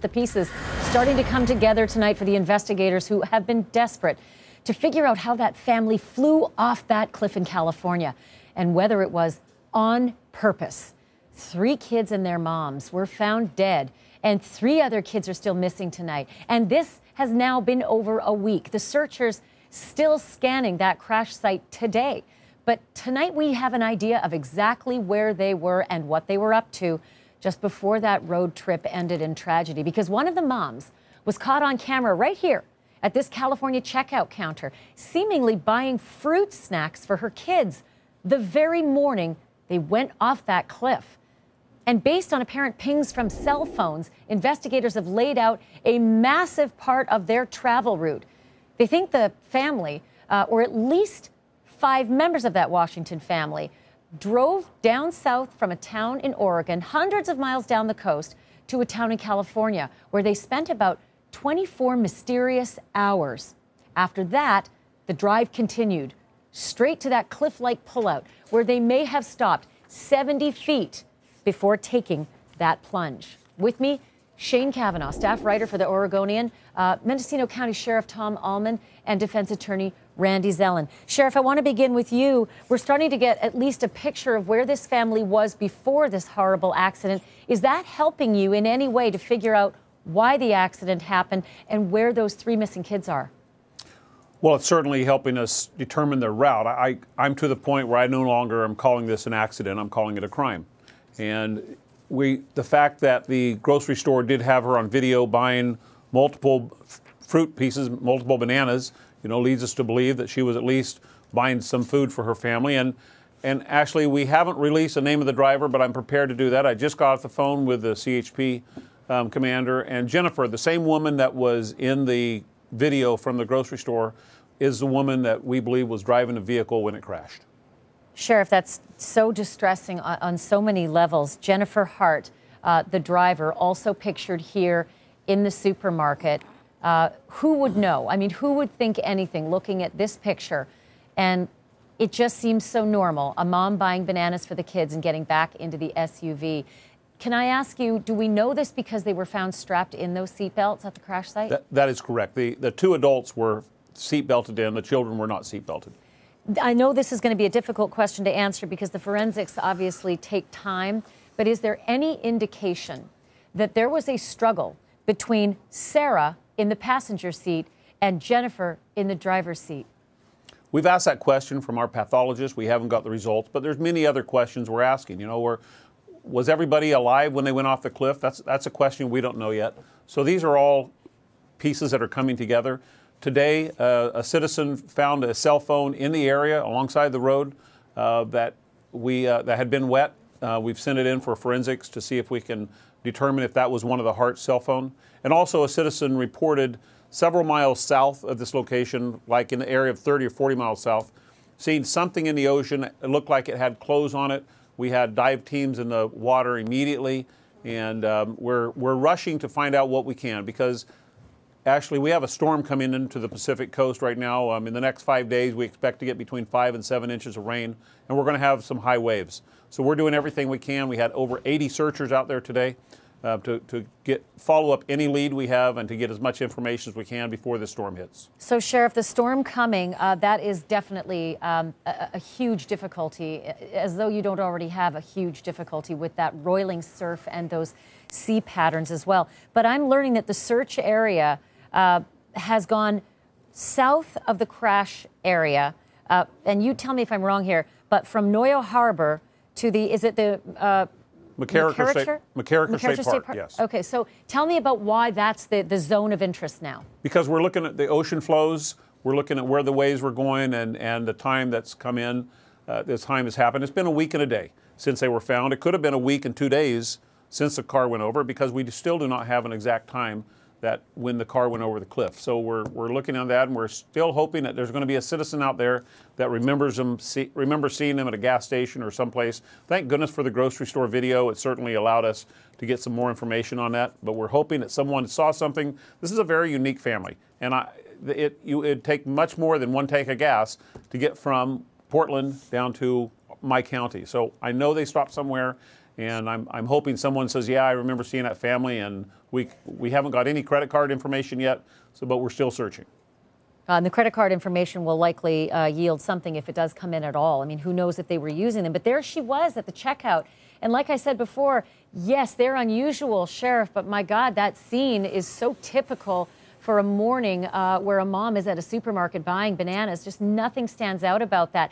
The pieces starting to come together tonight for the investigators who have been desperate to figure out how that family flew off that cliff in California and whether it was on purpose. 3 kids and their moms were found dead, and 3 other kids are still missing tonight. And this has now been over a week. The searchers still scanning that crash site today. But tonight we have an idea of exactly where they were and what they were up to just before that road trip ended in tragedy, because one of the moms was caught on camera right here at this California checkout counter, seemingly buying fruit snacks for her kids the very morning they went off that cliff. And based on apparent pings from cell phones, investigators have laid out a massive part of their travel route. They think the family, or at least 5 members of that Washington family, drove down south from a town in Oregon, hundreds of miles down the coast, to a town in California, where they spent about 24 mysterious hours. After that, the drive continued straight to that cliff-like pullout, where they may have stopped 70 feet before taking that plunge. With me, Shane Kavanaugh, staff writer for the Oregonian, Mendocino County Sheriff Tom Allman, and defense attorney Randy Zellin. Sheriff, I want to begin with you. We're starting to get at least a picture of where this family was before this horrible accident. Is that helping you in any way to figure out why the accident happened and where those 3 missing kids are? Well, it's certainly helping us determine their route. I'm to the point where I no longer am calling this an accident. I'm calling it a crime. And the fact that the grocery store did have her on video buying multiple fruit pieces, multiple bananas, leads us to believe that she was at least buying some food for her family. And actually, we haven't released the name of the driver, but I'm prepared to do that. I just got off the phone with the CHP commander, and Jennifer, the same woman that was in the video from the grocery store, is the woman that we believe was driving the vehicle when it crashed. Sheriff, that's so distressing on so many levels. Jennifer Hart, the driver, also pictured here in the supermarket. Who would know? I mean, who would think anything looking at this picture? And it just seems so normal. A mom buying bananas for the kids and getting back into the SUV. Can I ask you, do we know this because they were found strapped in those seatbelts at the crash site? That is correct. The 2 adults were seatbelted in. The children were not seatbelted. I know this is going to be a difficult question to answer because the forensics obviously take time, but is there any indication that there was a struggle between Sarah in the passenger seat and Jennifer in the driver's seat? We've asked that question from our pathologist. We haven't got the results, but there's many other questions we're asking. Was everybody alive when they went off the cliff? That's a question we don't know yet. So these are all pieces that are coming together. Today, a citizen found a cell phone in the area alongside the road that had been wet. We've sent it in for forensics to see if we can determine if that was one of the Hart cell phone. And also a citizen reported several miles south of this location, like in the area of 30 or 40 miles south, seeing something in the ocean. It looked like it had clothes on it. We had dive teams in the water immediately, and we're rushing to find out what we can, because actually we have a storm coming into the Pacific coast right now. In the next 5 days, we expect to get between 5 and 7 inches of rain, and we're going to have some high waves. So we're doing everything we can. We had over 80 searchers out there today to follow up any lead we have and to get as much information as we can before the storm hits. So, Sheriff, the storm coming, that is definitely a huge difficulty, as though you don't already have a huge difficulty with that roiling surf and those sea patterns as well. But I'm learning that the search area has gone south of the crash area, and you tell me if I'm wrong here, but from Noyo Harbor to is it the McCarricker State Park, yes. Okay, so tell me about why that's the zone of interest now. Because we're looking at the ocean flows, we're looking at where the waves were going and the time that's come in, this time has happened. It's been a week and a day since they were found. It could have been a week and 2 days since the car went over, because we still do not have an exact time that when the car went over the cliff. So we're looking at that, and we're still hoping that there's going to be a citizen out there that remembers seeing them at a gas station or someplace. Thank goodness for the grocery store video. It certainly allowed us to get some more information on that. But we're hoping that someone saw something. This is a very unique family, and it'd take much more than 1 tank of gas to get from Portland down to my county. So I know they stopped somewhere. And I'm hoping someone says, yeah, I remember seeing that family, and We haven't got any credit card information yet, but we're still searching. And the credit card information will likely yield something if it does come in at all. I mean, who knows if they were using them. But there she was at the checkout. And like I said before, yes, they're unusual, Sheriff, but my God, that scene is so typical for a morning where a mom is at a supermarket buying bananas. Just nothing stands out about that.